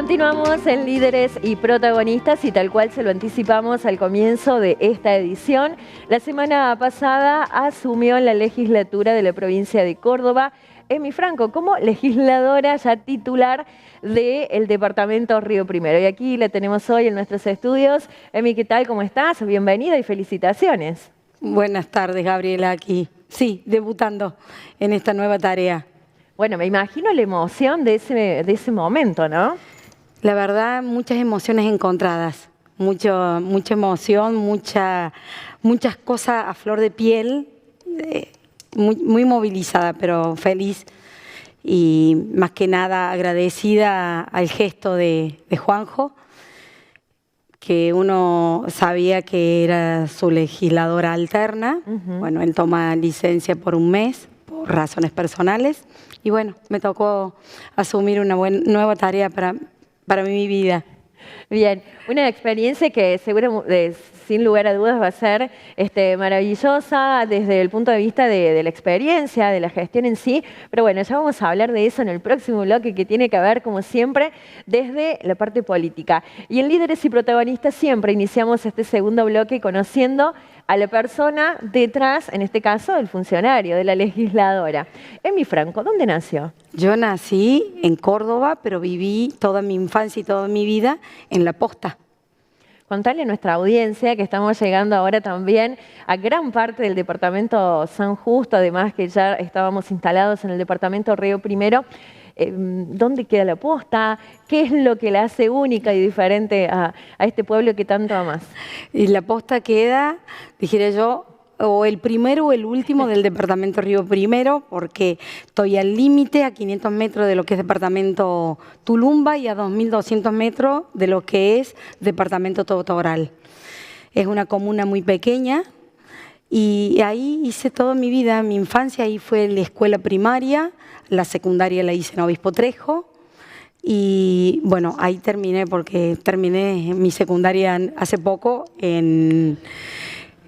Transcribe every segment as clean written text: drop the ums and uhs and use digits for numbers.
Continuamos en Líderes y Protagonistas y tal cual se lo anticipamos al comienzo de esta edición. La semana pasada asumió en la legislatura de la provincia de Córdoba Emi Franco como legisladora ya titular del departamento Río Primero. Y aquí la tenemos hoy en nuestros estudios. Emi, ¿qué tal? ¿Cómo estás? Bienvenida y felicitaciones. Buenas tardes, Gabriela, aquí. Sí, debutando en esta nueva tarea. Bueno, me imagino la emoción de ese momento, ¿no? La verdad, muchas emociones encontradas. Mucha emoción, muchas cosas a flor de piel. Muy movilizada, pero feliz. Y más que nada agradecida al gesto de Juanjo, que uno sabía que era su legisladora alterna. Bueno, él toma licencia por un mes, por razones personales. Y bueno, me tocó asumir una nueva tarea para mi vida. Bien, una experiencia que seguro, sin lugar a dudas, va a ser maravillosa desde el punto de vista de la experiencia, de la gestión en sí. Pero bueno, ya vamos a hablar de eso en el próximo bloque, que tiene que ver, como siempre, desde la parte política. Y en Líderes y Protagonistas siempre iniciamos este segundo bloque conociendo a la persona detrás, en este caso, del funcionario, de la legisladora. Emi Franco, ¿dónde nació? Yo nací en Córdoba, pero viví toda mi infancia y toda mi vida en La Posta. Contarle a nuestra audiencia que estamos llegando ahora también a gran parte del departamento San Justo, además que ya estábamos instalados en el departamento Río Primero. ¿Dónde queda La Posta? ¿Qué es lo que la hace única y diferente a este pueblo que tanto amas? Y La Posta queda, dijera yo, o el primero o el último del departamento Río Primero, porque estoy al límite, a 500 metros de lo que es departamento Tulumba y a 2.200 metros de lo que es departamento Totoral. Es una comuna muy pequeña y ahí hice toda mi vida, mi infancia, ahí fue la escuela primaria, la secundaria la hice en Obispo Trejo. Y bueno, ahí terminé, porque terminé mi secundaria hace poco en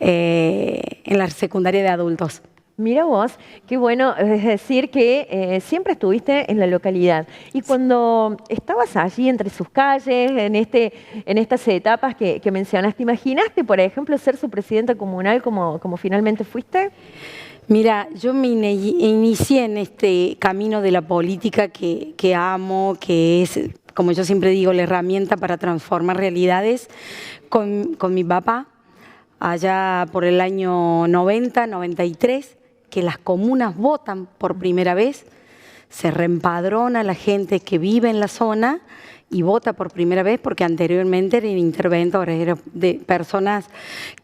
la secundaria de adultos. Mira vos, qué bueno, es decir que siempre estuviste en la localidad. Y cuando estabas allí entre sus calles, en estas etapas que mencionaste, ¿te imaginaste, por ejemplo, ser su presidenta comunal como finalmente fuiste? Mira, yo me inicié en este camino de la política que amo, que es, como yo siempre digo, la herramienta para transformar realidades, con mi papá, allá por el año 90, 93, que las comunas votan por primera vez, se reempadrona la gente que vive en la zona y vota por primera vez, porque anteriormente eran interventores, eran de personas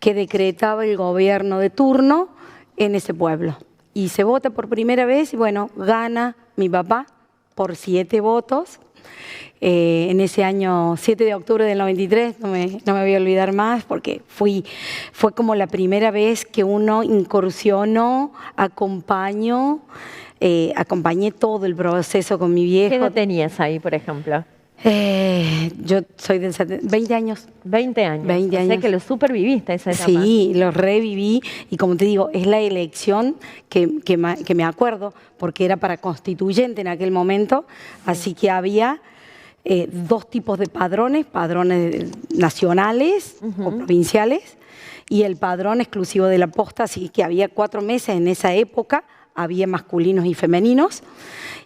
que decretaba el gobierno de turno en ese pueblo. Y se vota por primera vez y bueno, gana mi papá por 7 votos. En ese año 7 de octubre del 93, no me voy a olvidar más, porque fue como la primera vez que uno incursionó, acompañé todo el proceso con mi viejo. ¿Qué edad tenías ahí, por ejemplo? Yo soy del 20 años. 20 años. 20 años. O sea que lo superviviste esa etapa. Sí, lo reviví y como te digo, es la elección que me acuerdo, porque era para constituyente en aquel momento, así que había 2 tipos de padrones nacionales o provinciales y el padrón exclusivo de La Posta, así que había 4 meses en esa época, había masculinos y femeninos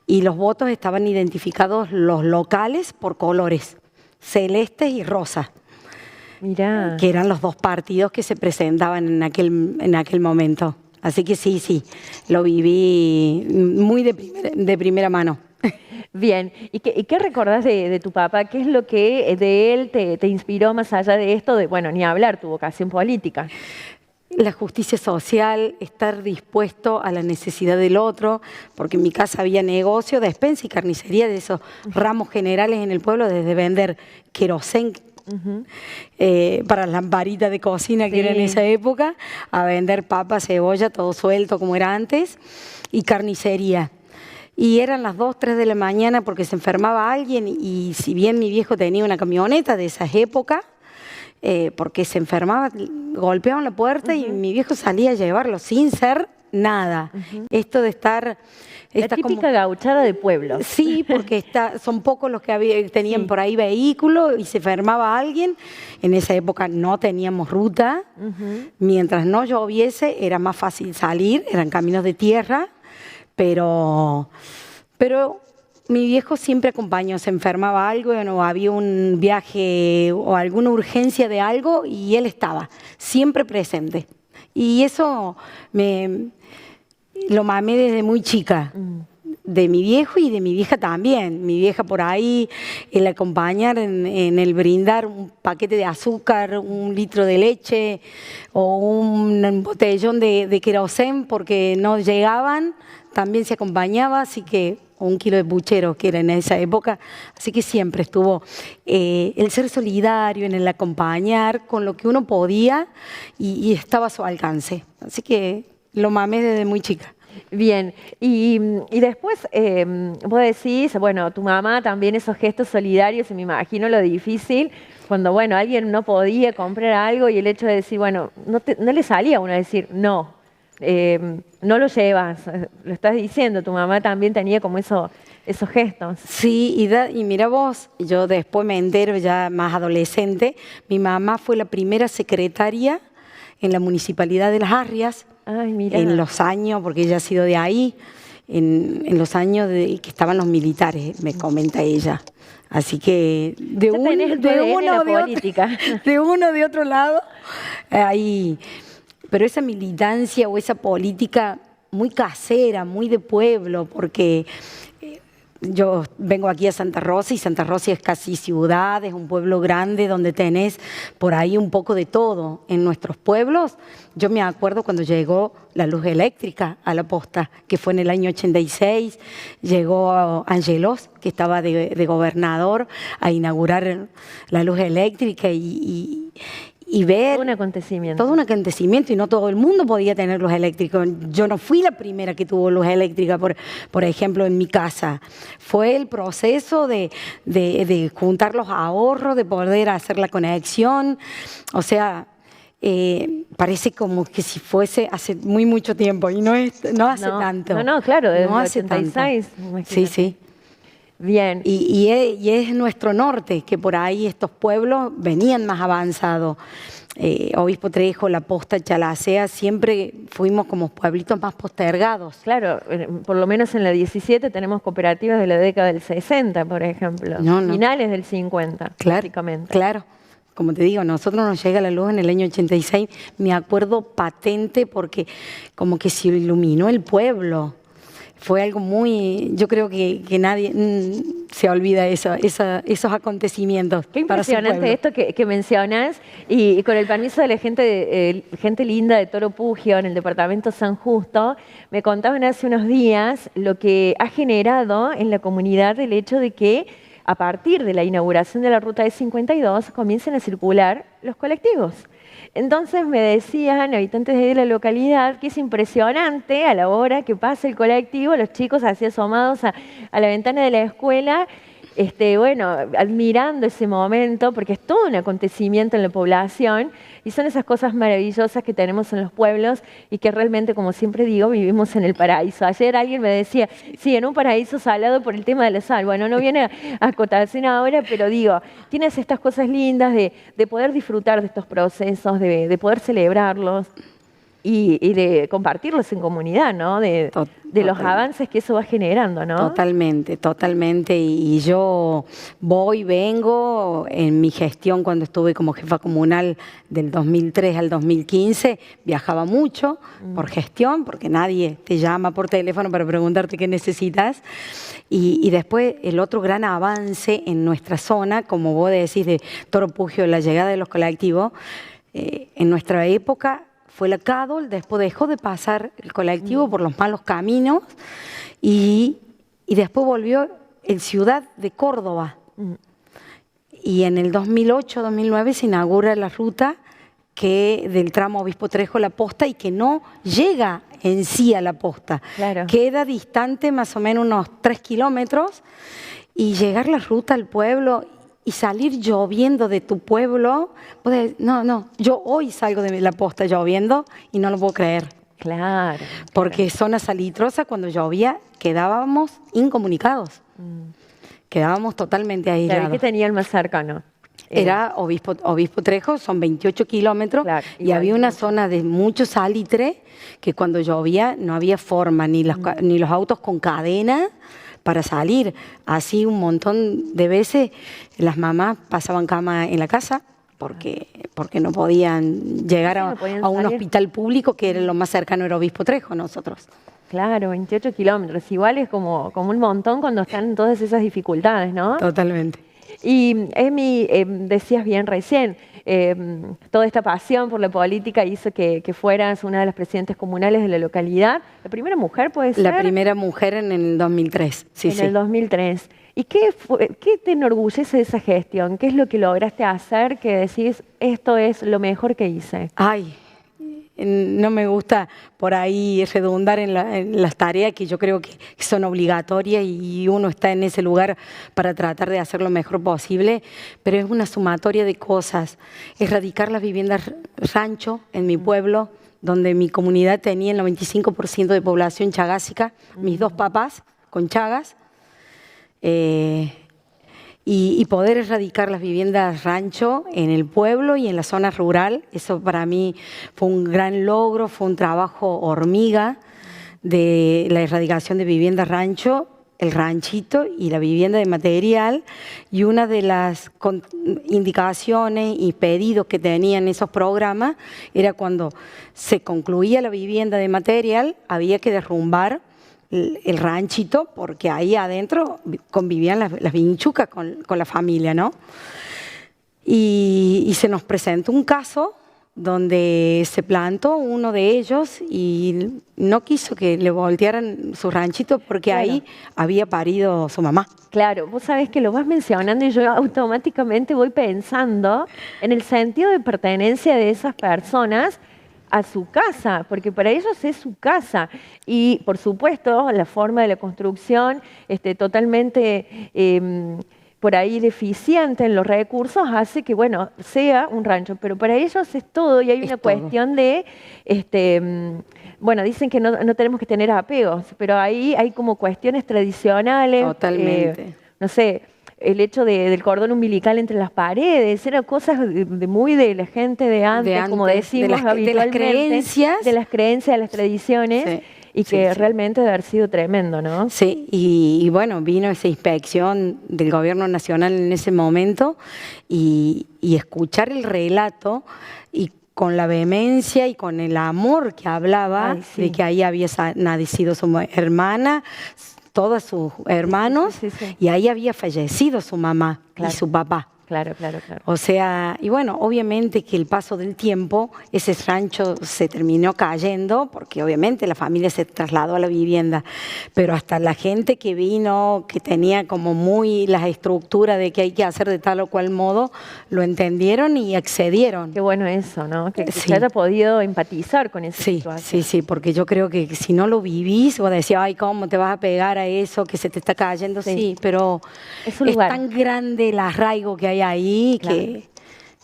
y los votos estaban identificados, los locales, por colores, celestes y rosas. Mirá. Que eran los 2 partidos que se presentaban en aquel momento. Así que sí, lo viví muy de primera mano. Bien, ¿y qué recordás de tu papá? ¿Qué es lo que de él te inspiró más allá de esto? Bueno, ni hablar, tu vocación política. La justicia social, estar dispuesto a la necesidad del otro, porque en mi casa había negocio, despensa y carnicería de esos ramos generales en el pueblo, desde vender querosén para las lamparitas de cocina que era en esa época, a vender papas, cebolla, todo suelto como era antes, y carnicería. Y eran las 2, 3 de la mañana porque se enfermaba alguien y si bien mi viejo tenía una camioneta de esas épocas, porque se enfermaba, golpeaban la puerta y mi viejo salía a llevarlo sin ser nada. Esto de estar... La típica gauchada de pueblo. Sí, porque son pocos los que tenían por ahí vehículos y se enfermaba alguien. En esa época no teníamos ruta. Mientras no lloviese era más fácil salir, eran caminos de tierra, pero mi viejo siempre acompañó, se enfermaba algo o había un viaje o alguna urgencia de algo y él estaba siempre presente. Y eso lo mamé desde muy chica, de mi viejo y de mi vieja también. Mi vieja por ahí, el acompañar en el brindar un paquete de azúcar, 1 litro de leche o un botellón de querosén porque no llegaban, también se acompañaba, así que, o 1 kilo de puchero que era en esa época, así que siempre estuvo el ser solidario, en el acompañar con lo que uno podía y estaba a su alcance. Así que lo mamé desde muy chica. Bien, y después vos decís, bueno, tu mamá también esos gestos solidarios, y me imagino lo difícil cuando, bueno, alguien no podía comprar algo y el hecho de decir, bueno, no le salía a uno decir, no, no lo llevas, lo estás diciendo, tu mamá también tenía como esos gestos. Sí, y mira vos, yo después me entero ya más adolescente, mi mamá fue la primera secretaria en la Municipalidad de Las Arrias. Ay, mira. En los años, porque ella ha sido de ahí, en los años que estaban los militares, me comenta ella. Así que de uno de otro lado, ahí. Pero esa militancia o esa política muy casera, muy de pueblo, porque yo vengo aquí a Santa Rosa y Santa Rosa es casi ciudad, es un pueblo grande donde tenés por ahí un poco de todo. En nuestros pueblos, yo me acuerdo cuando llegó la luz eléctrica a la posta, que fue en el año 86, llegó Angelos, que estaba de gobernador, a inaugurar la luz eléctrica y ver... Todo un acontecimiento. Todo un acontecimiento y no todo el mundo podía tener luz eléctrica. Yo no fui la primera que tuvo luz eléctrica, por ejemplo, en mi casa. Fue el proceso de juntar los ahorros, de poder hacer la conexión. O sea, parece como que si fuese hace mucho tiempo y no hace tanto. No, claro, desde no el hace 86. Sí, sí. Bien. Y es nuestro norte, que por ahí estos pueblos venían más avanzados. Obispo Trejo, La Posta, Chalacea, siempre fuimos como pueblitos más postergados. Claro, por lo menos en la 17 tenemos cooperativas de la década del 60, por ejemplo. Finales del 50, prácticamente. Claro. Como te digo, nosotros nos llega la luz en el año 86, me acuerdo patente porque como que se iluminó el pueblo. Fue algo muy... Yo creo que nadie se olvida esos acontecimientos. Qué impresionante esto que mencionas. Y con el permiso de la gente linda de Toro Pugio, en el departamento San Justo, me contaban hace unos días lo que ha generado en la comunidad el hecho de que a partir de la inauguración de la ruta E52 comiencen a circular los colectivos. Entonces me decían habitantes de la localidad que es impresionante a la hora que pasa el colectivo, los chicos así asomados a la ventana de la escuela, bueno, admirando ese momento, porque es todo un acontecimiento en la población y son esas cosas maravillosas que tenemos en los pueblos y que realmente, como siempre digo, vivimos en el paraíso. Ayer alguien me decía, sí, en un paraíso salado por el tema de la sal. Bueno, no viene a acotación ahora, pero digo, tienes estas cosas lindas de poder disfrutar de estos procesos, de poder celebrarlos. Y de compartirlos en comunidad, ¿no? De los avances que eso va generando, ¿no? Totalmente, totalmente. Y yo vengo en mi gestión cuando estuve como jefa comunal del 2003 al 2015, viajaba mucho por gestión, porque nadie te llama por teléfono para preguntarte qué necesitas. Y después el otro gran avance en nuestra zona, como vos decís, de Toro Pugio, la llegada de los colectivos, en nuestra época fue la CADOL, después dejó de pasar el colectivo por los malos caminos y después volvió en Ciudad de Córdoba. Y en el 2008-2009 se inaugura la ruta del tramo Obispo Trejo La Posta y que no llega en sí a La Posta. Claro. Queda distante más o menos unos 3 kilómetros y llegar la ruta al pueblo y salir lloviendo de tu pueblo, yo hoy salgo de La Posta lloviendo y no lo puedo creer. Claro. Porque zona salitrosa, cuando llovía, quedábamos incomunicados. Quedábamos totalmente aislados. Claro, ¿qué tenía el más cercano? Era Obispo Trejo, son 28 kilómetros, Claro, y había una zona de mucho salitre que cuando llovía no había forma, ni los autos con cadena para salir. Así un montón de veces las mamás pasaban cama en la casa porque no podían llegar a un hospital público que era lo más cercano, era Obispo Trejo nosotros. Claro, 28 kilómetros, igual es como un montón cuando están en todas esas dificultades, ¿no? Totalmente. Y Emi, decías bien recién, toda esta pasión por la política hizo que fueras una de las presidentes comunales de la localidad. ¿La primera mujer puede ser? La primera mujer en el 2003, sí, En el 2003. ¿Y qué te enorgullece de esa gestión? ¿Qué es lo que lograste hacer que decís, esto es lo mejor que hice? Ay, no me gusta por ahí redundar en las tareas que yo creo que son obligatorias y uno está en ese lugar para tratar de hacer lo mejor posible, pero es una sumatoria de cosas. Erradicar las viviendas rancho en mi pueblo, donde mi comunidad tenía el 95% de población chagásica, mis dos papás con chagas, y poder erradicar las viviendas rancho en el pueblo y en la zona rural. Eso para mí fue un gran logro, fue un trabajo hormiga de la erradicación de viviendas rancho, el ranchito y la vivienda de material. Y una de las indicaciones y pedidos que tenían esos programas era cuando se concluía la vivienda de material, había que derrumbar el ranchito, porque ahí adentro convivían las vinchucas con la familia, ¿no? Y se nos presentó un caso donde se plantó uno de ellos y no quiso que le voltearan su ranchito porque claro, ahí había parido su mamá. Claro, vos sabés que lo vas mencionando y yo automáticamente voy pensando en el sentido de pertenencia de esas personas a su casa, porque para ellos es su casa. Y, por supuesto, la forma de la construcción totalmente por ahí deficiente en los recursos hace que, bueno, sea un rancho. Pero para ellos es todo y hay una cuestión de, bueno, dicen que no tenemos que tener apegos, pero ahí hay como cuestiones tradicionales. Totalmente. No sé, el hecho del cordón umbilical entre las paredes, eran cosas muy de la gente de antes, como decimos habitualmente. De las creencias, de las tradiciones, sí, y que realmente debe haber sido tremendo, ¿no? Sí, y bueno, vino esa inspección del gobierno nacional en ese momento y escuchar el relato y con la vehemencia y con el amor que hablaba de que ahí había nacido su hermana, todos sus hermanos, y ahí había fallecido su mamá y su papá. Claro, claro, claro. O sea, y bueno, obviamente que el paso del tiempo, ese rancho se terminó cayendo, porque obviamente la familia se trasladó a la vivienda, pero hasta la gente que vino, que tenía como muy la estructura de que hay que hacer de tal o cual modo, lo entendieron y accedieron. Qué bueno eso, ¿no? Que se haya podido empatizar con esa situación. Sí, porque yo creo que si no lo vivís, vos decís, ay, ¿cómo te vas a pegar a eso que se te está cayendo? Sí, pero es tan grande el arraigo que hay ahí que...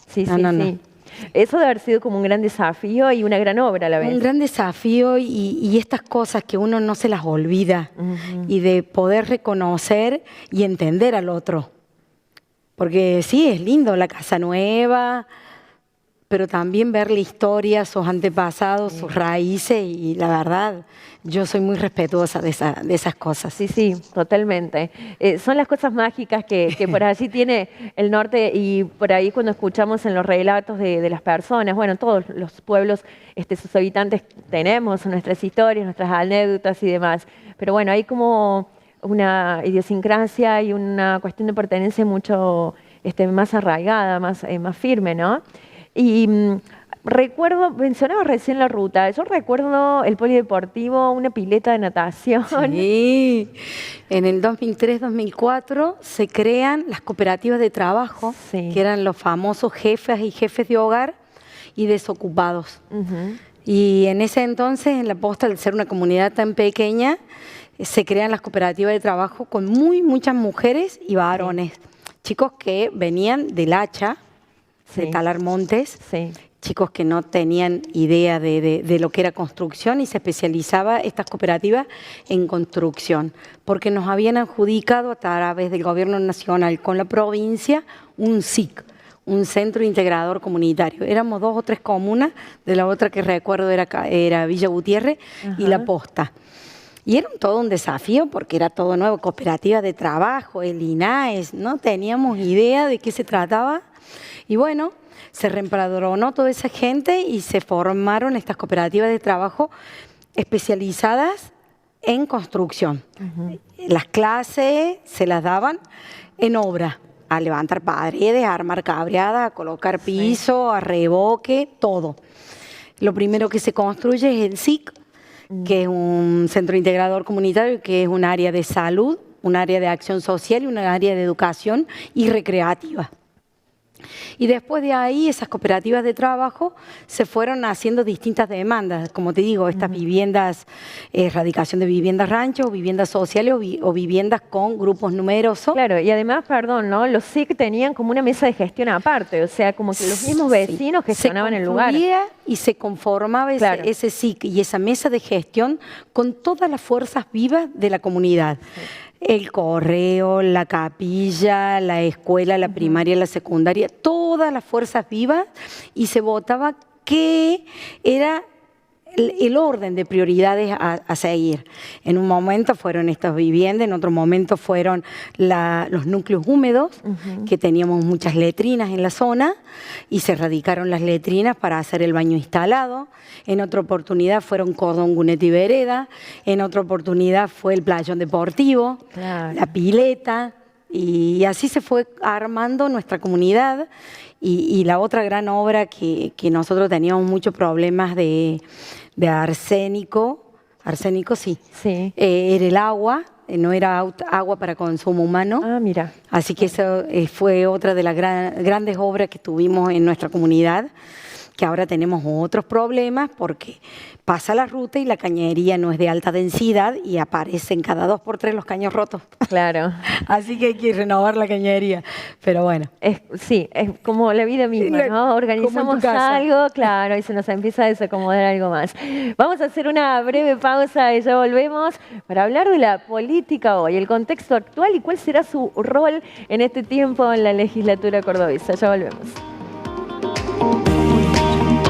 Sí. Eso debe haber sido como un gran desafío y una gran obra a la vez. Un gran desafío y estas cosas que uno no se las olvida y de poder reconocer y entender al otro. Porque sí, es lindo la casa nueva, pero también ver la historia, sus antepasados, sus raíces, y la verdad, yo soy muy respetuosa de esas cosas. Sí, totalmente. Son las cosas mágicas que por allí tiene el norte, y por ahí cuando escuchamos en los relatos de las personas, bueno, todos los pueblos, sus habitantes tenemos nuestras historias, nuestras anécdotas y demás, pero bueno, hay como una idiosincrasia y una cuestión de pertenencia mucho más arraigada, más firme, ¿no? Y recuerdo, mencionaba recién la ruta, yo recuerdo el polideportivo, una pileta de natación. Sí, en el 2003-2004 se crean las cooperativas de trabajo, que eran los famosos jefes y jefes de hogar y desocupados. Y en ese entonces, en La Posta, al ser una comunidad tan pequeña, se crean las cooperativas de trabajo con muchas mujeres y varones. Chicos que venían del hacha, de talar montes, chicos que no tenían idea de lo que era construcción y se especializaba estas cooperativas en construcción, porque nos habían adjudicado a través del gobierno nacional con la provincia un SIC, un centro integrador comunitario. Éramos 2 o 3 comunas, de la otra que recuerdo era Villa Gutiérrez y La Posta. Y era todo un desafío porque era todo nuevo, cooperativa de trabajo, el INAES, no teníamos idea de qué se trataba. Y bueno, se reempadronó toda esa gente y se formaron estas cooperativas de trabajo especializadas en construcción. Las clases se las daban en obra, a levantar paredes, a armar cabreadas, a colocar piso, a revoque, todo. Lo primero que se construye es el SIC, que es un centro integrador comunitario, que es un área de salud, un área de acción social y un área de educación y recreativa. Y después de ahí, esas cooperativas de trabajo se fueron haciendo distintas demandas, como te digo, estas viviendas, erradicación de viviendas ranchos, viviendas sociales o viviendas con grupos numerosos. Claro, y además, perdón, ¿no? Los SIC tenían como una mesa de gestión aparte, o sea, como que los mismos vecinos gestionaban el lugar. Y se conformaba ese SIC y esa mesa de gestión con todas las fuerzas vivas de la comunidad. El correo, la capilla, la escuela, la primaria, la secundaria, todas las fuerzas vivas, y se votaba qué era el orden de prioridades a seguir. En un momento fueron estas viviendas, en otro momento fueron los núcleos húmedos, que teníamos muchas letrinas en la zona y se erradicaron las letrinas para hacer el baño instalado. En otra oportunidad fueron cordón, cuneta y vereda. En otra oportunidad fue el playón deportivo, la pileta. Y así se fue armando nuestra comunidad. Y la otra gran obra que nosotros teníamos muchos problemas de arsénico, sí. Era el agua, no era agua para consumo humano. Ah, mira. Así que eso fue otra de las grandes obras que tuvimos en nuestra comunidad, que ahora tenemos otros problemas porque pasa la ruta y la cañería no es de alta densidad y aparecen cada 2 por 3 los caños rotos. Claro. Así que hay que renovar la cañería, pero bueno. Sí, es como la vida misma, ¿no? Organizamos algo, claro, y se nos empieza a desacomodar algo más. Vamos a hacer una breve pausa y ya volvemos para hablar de la política hoy, el contexto actual y cuál será su rol en este tiempo en la legislatura cordobesa. Ya volvemos.